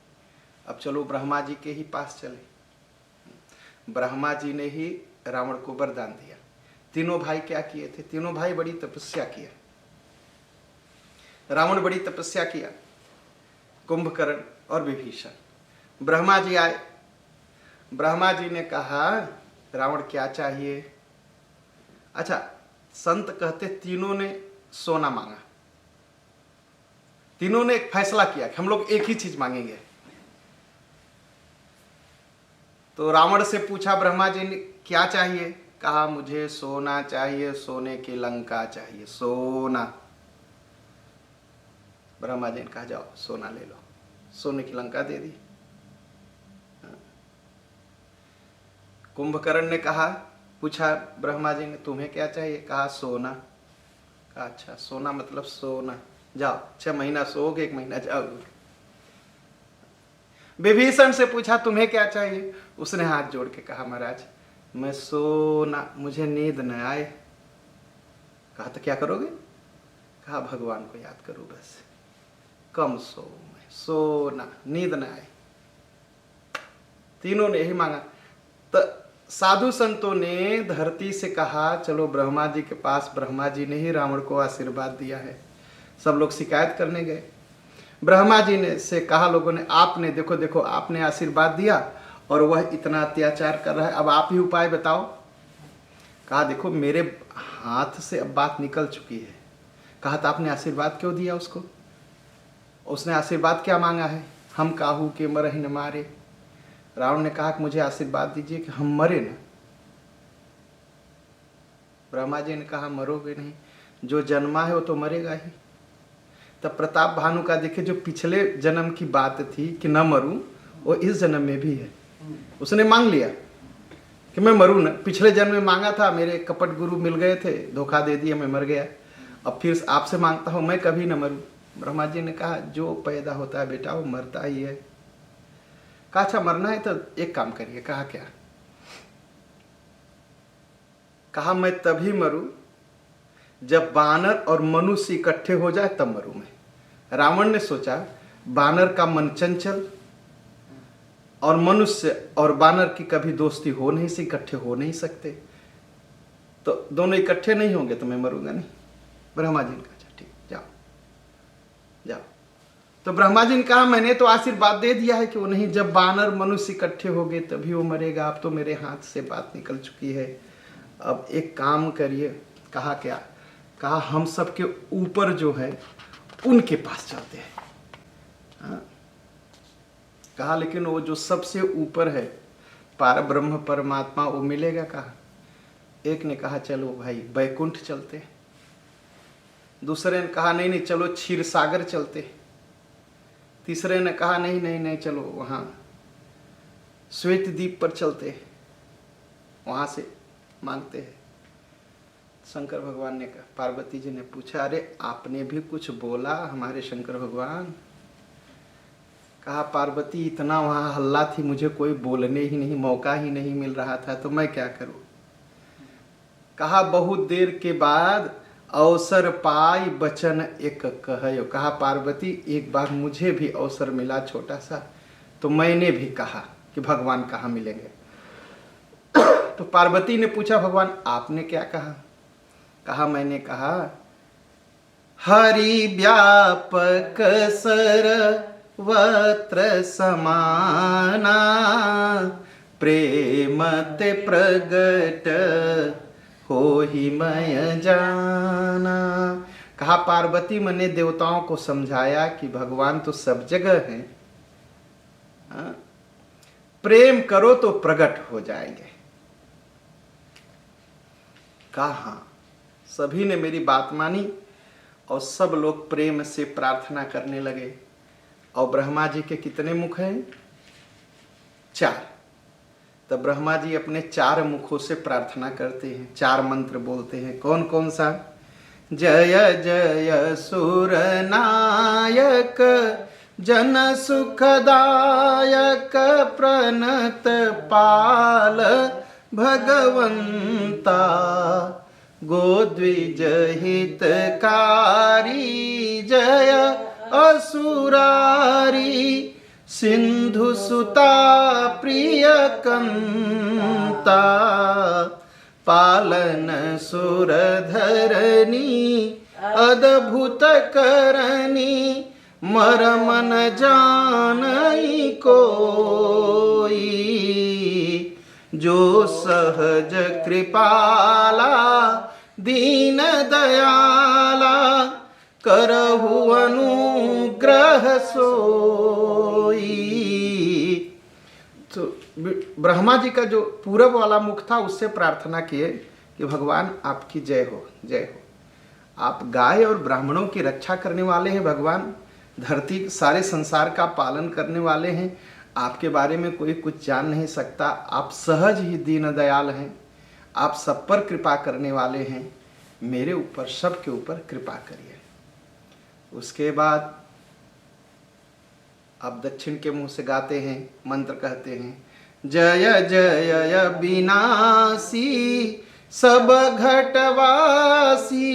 अब चलो ब्रह्मा जी के ही पास चले। ब्रह्मा जी ने ही रावण को वरदान दिया। तीनों भाई क्या किए थे? तीनों भाई बड़ी तपस्या किया। रावण बड़ी तपस्या किया, कुंभकर्ण और विभीषण। ब्रह्मा जी आए, ब्रह्मा जी ने कहा रावण क्या चाहिए? अच्छा, संत कहते तीनों ने सोना मांगा, तीनों ने एक फैसला किया कि हम लोग एक ही चीज मांगेंगे। तो रावण से पूछा ब्रह्मा जी ने क्या चाहिए? कहा मुझे सोना चाहिए, सोने की लंका चाहिए, सोना। ब्रह्मा जी ने कहा जाओ सोना ले लो, सोने की लंका दे दी। कुंभकर्ण ने कहा, पूछा ब्रह्मा जी ने तुम्हें क्या चाहिए? कहा सोना। कहा अच्छा सोना मतलब सोना, जाओ 6 महीना सोओगे, 1 महीना जाओगे। विभीषण से पूछा तुम्हें क्या चाहिए? उसने हाथ जोड़ के कहा महाराज मैं सोना, मुझे नींद न आए। कहा तो क्या करोगे? कहा भगवान को याद करो बस, कम सो, मैं सोना, नींद न आए। तीनों ने यही मांगा। तो साधु संतों ने धरती से कहा चलो ब्रह्मा जी के पास, ब्रह्मा जी ने ही रावण को आशीर्वाद दिया है। सब लोग शिकायत करने गए। ब्रह्मा जी ने से कहा लोगों ने, आपने देखो देखो आपने आशीर्वाद दिया और वह इतना अत्याचार कर रहा है, अब आप ही उपाय बताओ। कहा देखो मेरे हाथ से अब बात निकल चुकी है। कहा तो आपने आशीर्वाद क्यों दिया उसको? उसने आशीर्वाद क्या मांगा है? हम काहू के मरहि न मारे। रावण ने कहा कि मुझे आशीर्वाद दीजिए कि हम मरे ना। ब्रह्मा जी ने कहा मरोगे नहीं, जो जन्मा है वो तो मरेगा ही। तब प्रताप भानु का देखिए जो पिछले जन्म की बात थी कि न मरूं, वो इस जन्म में भी है। उसने मांग लिया कि मैं मरूं ना, पिछले जन्म में मांगा था, मेरे कपट गुरु मिल गए थे, धोखा दे दिया, मैं मर गया। अब फिर आपसे मांगता हूं मैं कभी न मरूं। ब्रह्मा जी ने कहा जो पैदा होता है बेटा वो मरता ही है। कहा अच्छा मरना है तो एक काम करिए। कहा क्या? कहा मैं तभी मरूं जब बानर और मनुष्य इकट्ठे हो जाए तब मरूं मैं। रावण ने सोचा बानर का मन चंचल और मनुष्य और बानर की कभी दोस्ती हो नहीं सी, इकट्ठे हो नहीं सकते, तो दोनों इकट्ठे नहीं होंगे तो मैं मरूंगा नहीं। ब्रह्मा जी ने कहा अच्छा ठीक, जाओ जाओ। तो ब्रह्मा जी ने कहा मैंने तो आशीर्वाद दे दिया है कि वो नहीं, जब बानर मनुष्य इकट्ठे हो गए तभी वो मरेगा। अब तो मेरे हाथ से बात निकल चुकी है, अब एक काम करिए। कहा क्या? कहा हम सबके ऊपर जो है उनके पास चलते हैं। हाँ? कहा लेकिन वो जो सबसे ऊपर है पार ब्रह्म परमात्मा वो मिलेगा कहा? एक ने कहा चलो भाई बैकुंठ चलते। दूसरे ने कहा नहीं नहीं चलो क्षीर सागर चलते। तीसरे ने कहा नहीं नहीं नहीं चलो वहाँ श्वेत द्वीप पर चलते, वहाँ से मांगते हैं। शंकर भगवान ने कहा, पार्वती जी ने पूछा अरे आपने भी कुछ बोला हमारे शंकर भगवान? कहा पार्वती इतना वहाँ हल्ला थी, मुझे कोई बोलने ही नहीं, मौका ही नहीं मिल रहा था, तो मैं क्या करूं? कहा बहुत देर के बाद अवसर पाई बचन एक कहो। कहा पार्वती एक बार मुझे भी अवसर मिला छोटा सा, तो मैंने भी कहा कि भगवान कहाँ मिलेंगे। तो पार्वती ने पूछा भगवान आपने क्या कहा? कहा मैंने कहा हरि व्यापक सर्वत्र समाना प्रेम ते प्रगट हो ही मैं जाना। कहा पार्वती मैंने देवताओं को समझाया कि भगवान तो सब जगह हैं, प्रेम करो तो प्रकट हो जाएंगे। कहा सभी ने मेरी बात मानी और सब लोग प्रेम से प्रार्थना करने लगे। और ब्रह्मा जी के कितने मुख हैं? 4। तब ब्रह्मा जी अपने 4 मुखों से प्रार्थना करते हैं, 4 मंत्र बोलते हैं। कौन कौन सा? जय जय सुर नायक जन सुखदायक प्रणत पाल भगवंता गोद्विज हितकारी जय असुरारी सिंधु सुता प्रिय कंता पालन सुर धरनी अद्भुत करनी मरम न जानई कोई जो सहज कृपाला दीन दयाला करहु अनुग्रह सोई। तो ब्रह्मा जी का जो पूरब वाला मुख था उससे प्रार्थना किए कि भगवान आपकी जय हो, जय हो। आप गाय और ब्राह्मणों की रक्षा करने वाले हैं भगवान, धरती सारे संसार का पालन करने वाले हैं। आपके बारे में कोई कुछ जान नहीं सकता, आप सहज ही दीन दयाल हैं, आप सब पर कृपा करने वाले हैं, मेरे ऊपर सबके ऊपर कृपा करिए। उसके बाद आप दक्षिण के मुंह से गाते हैं, मंत्र कहते हैं जय जय विनाशी सब घटवासी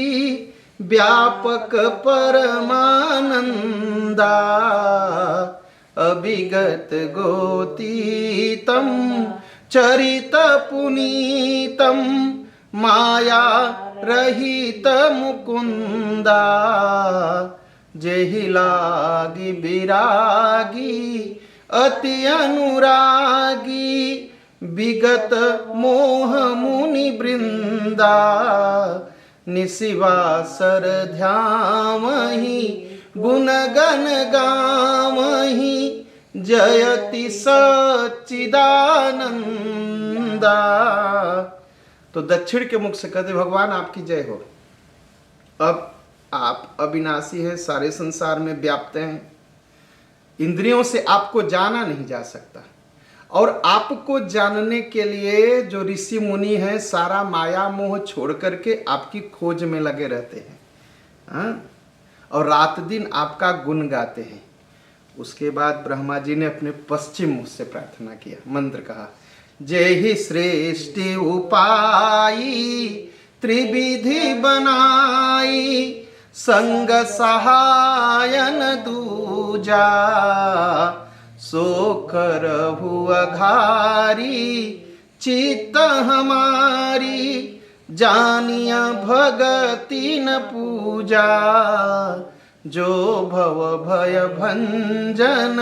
व्यापक परमानंदा अभिगत गोतीतम चरित पुनीतम माया रहित मुकुंदा जेहि लागी विरागी अति अनुरागी विगत मोह मुनि वृंदा निशिवासर ध्यामहि गुण गण गामहि जयति सच्चिदानंदा। तो दक्षिण के मुख से कहते भगवान आपकी जय हो। अब आप अविनाशी हैं, सारे संसार में व्याप्त हैं, इंद्रियों से आपको जाना नहीं जा सकता, और आपको जानने के लिए जो ऋषि मुनि हैं सारा माया मोह छोड़ करके आपकी खोज में लगे रहते हैं, हाँ? और रात दिन आपका गुण गाते हैं। उसके बाद ब्रह्मा जी ने अपने पश्चिम मुख से प्रार्थना किया, मंत्र कहा, जय ही सृष्टि उपाई त्रिविधि बनाई, संग सहायन दूजा, सो करहु अघारी चित्त हमारी, जानिया भगति न पूजा, जो भव भय भंजन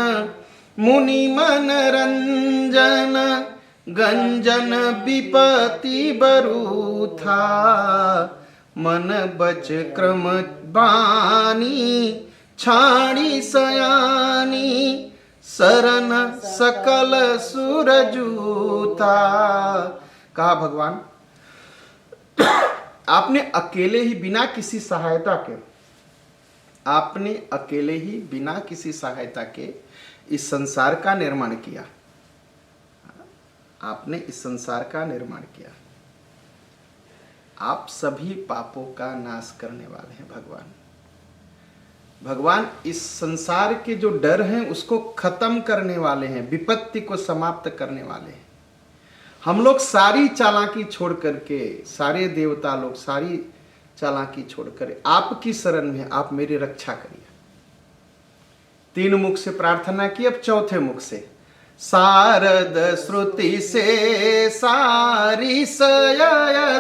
मुनि मन रंजन, गंजन विपति बरूथा, मन बच क्रम बानी, छाड़ी सयानी, शरण सकल सुर जूथा। कहा भगवान आपने अकेले ही बिना किसी सहायता के, आपने अकेले ही बिना किसी सहायता के इस संसार का निर्माण किया, आपने इस संसार का निर्माण किया, आप सभी पापों का नाश करने वाले हैं भगवान। भगवान इस संसार के जो डर हैं उसको खत्म करने वाले हैं, विपत्ति को समाप्त करने वाले हैं। हम लोग सारी चालाकी छोड़ करके, सारे देवता लोग सारी चालाकी छोड़कर आपकी शरण में आप मेरी रक्षा करिए। 3 मुख से प्रार्थना की, अब चौथे मुख से, सारद श्रुति से सारी सय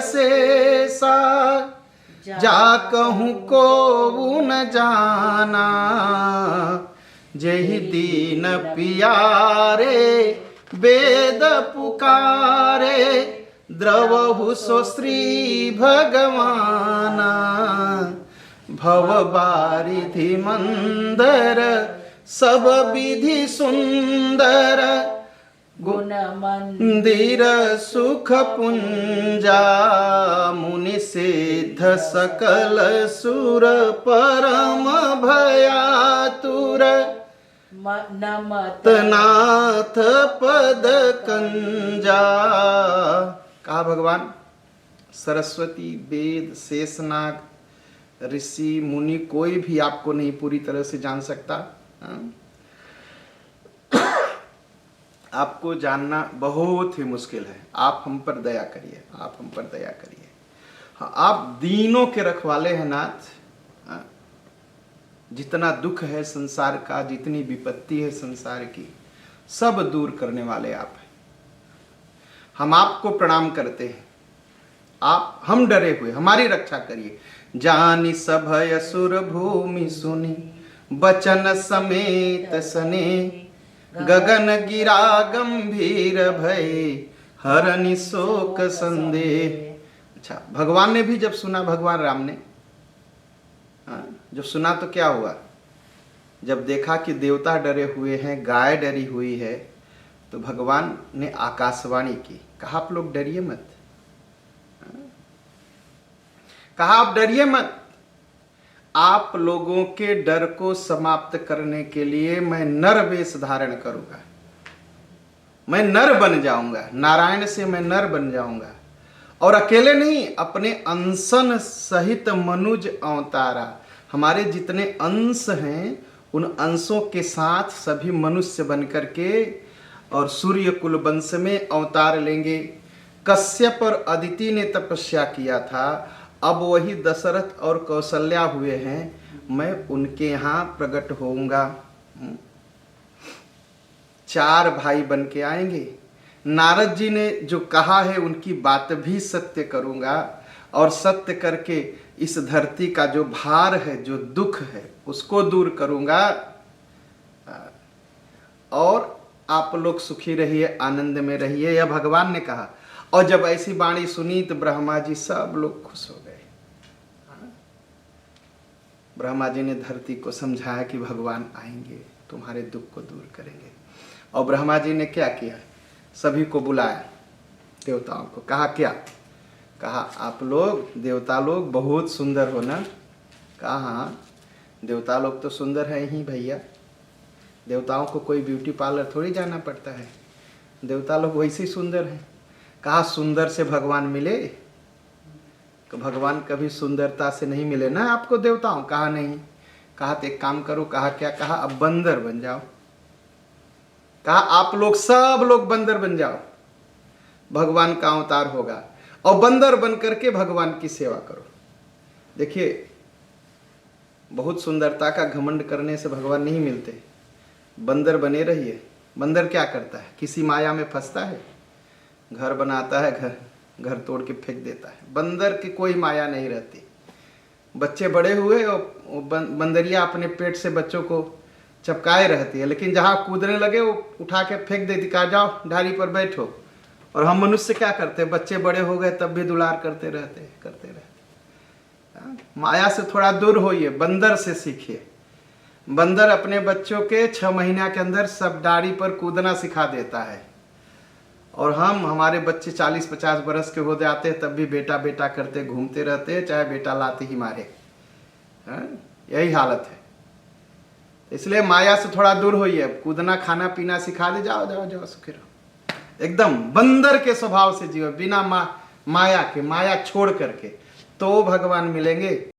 से सा, जा कहूँ को न जाना, जहि दीन पियारे वेद पुकारे, द्रवहु सो श्री भगवाना, भव बारिधि मंदर सब विधि सुंदर, गुण मंदिर सुख पुंजा, मुनि सिद्ध सकल सुर परम भयातुर, नमत नाथ पद कंजा। कहा भगवान सरस्वती, वेद, शेषनाग, ऋषि, मुनि कोई भी आपको नहीं पूरी तरह से जान सकता। आपको जानना बहुत ही मुश्किल है। आप हम पर दया करिए, आप हम पर दया करिए। हाँ, आप दीनों के रखवाले हैं नाथ। जितना दुख है संसार का, जितनी विपत्ति है संसार की, सब दूर करने वाले आप हैं। हम आपको प्रणाम करते हैं। आप हम डरे हुए, हमारी रक्षा करिए। जानी सभय सुर भूमि सुनी, बचन समेत सने, गगन गिरा गंभीर भय, हरनि शोक संदेह। अच्छा, भगवान ने भी जब सुना, भगवान राम ने जब सुना तो क्या हुआ? जब देखा कि देवता डरे हुए हैं, गाय डरी हुई है, तो भगवान ने आकाशवाणी की, कहा आप लोग डरिए मत, कहा आप डरिए मत। आप लोगों के डर को समाप्त करने के लिए मैं नर वेश धारण करूंगा, मैं नर बन जाऊंगा, नारायण से मैं नर बन जाऊंगा। और अकेले नहीं, अपने अंशन सहित मनुज अवतारा। हमारे जितने अंश हैं उन अंशों के साथ सभी मनुष्य बनकर के और सूर्य कुल वंश में अवतार लेंगे। कश्यप और अदिति ने तपस्या किया था, अब वही दशरथ और कौशल्या हुए हैं, मैं उनके यहाँ प्रकट होऊंगा। 4 भाई बन के आएंगे। नारद जी ने जो कहा है उनकी बात भी सत्य करूंगा, और सत्य करके इस धरती का जो भार है, जो दुख है, उसको दूर करूंगा। और आप लोग सुखी रहिए, आनंद में रहिए, यह भगवान ने कहा। और जब ऐसी वाणी सुनी तो ब्रह्मा जी सब लोग खुश हो गए। ब्रह्मा जी ने धरती को समझाया कि भगवान आएंगे, तुम्हारे दुख को दूर करेंगे। और ब्रह्मा जी ने क्या किया? सभी को बुलाया, देवताओं को। कहा क्या? कहा आप लोग देवता लोग बहुत सुंदर हो ना? कहा हाँ, देवता लोग तो सुंदर है ही भैया, देवताओं को कोई ब्यूटी पार्लर थोड़ी जाना पड़ता है, देवता लोग वैसे ही सुंदर हैं। कहा सुंदर से भगवान मिले? तो भगवान कभी सुंदरता से नहीं मिले ना आपको देवताओं? कहा नहीं। कहा तो एक काम करो, कहा क्या, कहा अब बंदर बन जाओ, कहा आप लोग सब लोग बंदर बन जाओ, भगवान का अवतार होगा और बंदर बन करके भगवान की सेवा करो। देखिए, बहुत सुंदरता का घमंड करने से भगवान नहीं मिलते, बंदर बने रहिए। बंदर क्या करता है, किसी माया में फंसता है, घर बनाता है, घर तोड़ के फेंक देता है। बंदर की कोई माया नहीं रहती। बच्चे बड़े हुए और बंदरिया अपने पेट से बच्चों को चपकाए रहती है, लेकिन जहाँ कूदने लगे वो उठा के फेंक देती, कहा जाओ ढारी पर बैठो। और हम मनुष्य क्या करते हैं, बच्चे बड़े हो गए तब भी दुलार करते रहते। माया से थोड़ा दूर होइए, बंदर से सीखिए। बंदर अपने बच्चों के 6 महीना के अंदर सब डारी पर कूदना सिखा देता है, और हमारे बच्चे 40-50 बरस के हो जाते हैं तब भी बेटा बेटा करते घूमते रहते हैं, चाहे बेटा लाते ही मारे। यही हालत है। इसलिए माया से थोड़ा दूर होइए, कूदना खाना पीना सिखा दे, जाओ जाओ जाओ सुखी रहो। एकदम बंदर के स्वभाव से जियो, बिना माया के, माया छोड़ करके, तो भगवान मिलेंगे।